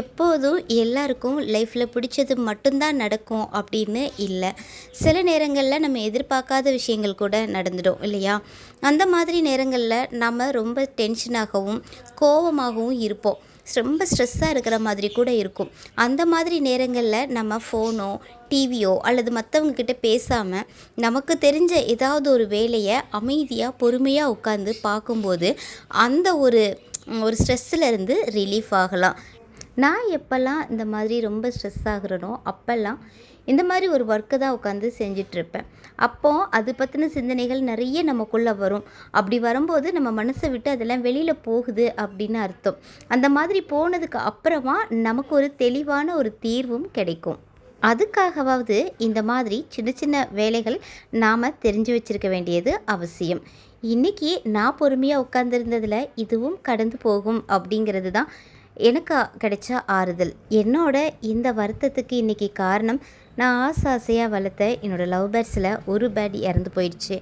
எப்போதும் எல்லாருக்கும் லைஃப்பில் பிடிச்சது மட்டும்தான் நடக்கும் அப்படின்னு இல்லை. சில நேரங்களில் நம்ம எதிர்பார்க்காத விஷயங்கள் கூட நடந்துடும் இல்லையா? அந்த மாதிரி நேரங்களில் நம்ம ரொம்ப டென்ஷனாகவும் கோவமாகவும் இருப்போம். ரொம்ப ஸ்ட்ரெஸ்ஸாக இருக்கிற மாதிரி கூட இருக்கும். அந்த மாதிரி நேரங்களில் நம்ம ஃபோனோ டிவியோ அல்லது மற்றவங்க கிட்ட பேசாமல் நமக்கு தெரிஞ்ச ஏதாவது ஒரு வேலையை அமைதியாக பொறுமையாக உட்காந்து பார்க்கும்போது அந்த ஒரு ஸ்ட்ரெஸ்ஸில் இருந்து ரிலீஃப் ஆகலாம். நான் எப்போல்லாம் இந்த மாதிரி ரொம்ப ஸ்ட்ரெஸ் ஆகுறனோ அப்போல்லாம் இந்த மாதிரி ஒரு ஒர்க்கு தான் உட்காந்து செஞ்சிட்ருப்பேன். அப்போது அது பற்றின சிந்தனைகள் நிறைய நமக்குள்ளே வரும். அப்படி வரும்போது நம்ம மனசை விட்டு அதெல்லாம் வெளியில் போகுது அப்படின்னு அர்த்தம். அந்த மாதிரி போனதுக்கு அப்புறமா நமக்கு ஒரு தெளிவான ஒரு தீர்வும் கிடைக்கும். அதுக்காகவாவது இந்த மாதிரி சின்ன சின்ன வேலைகள் நாம் தெரிஞ்சு வச்சுருக்க வேண்டியது அவசியம். இன்றைக்கி நான் பொறுமையாக உட்காந்துருந்ததில் இதுவும் கடந்து போகும் அப்படிங்கிறது தான் எனக்கு கிடைச்ச ஆறுதல். என்னோட இந்த வருத்தத்துக்கு இன்றைக்கி காரணம், நான் ஆசையாக வளர்த்த என்னோடய லவ் பேர்ட்ஸில் ஒரு பேர்ட் இறந்து போயிடுச்சு.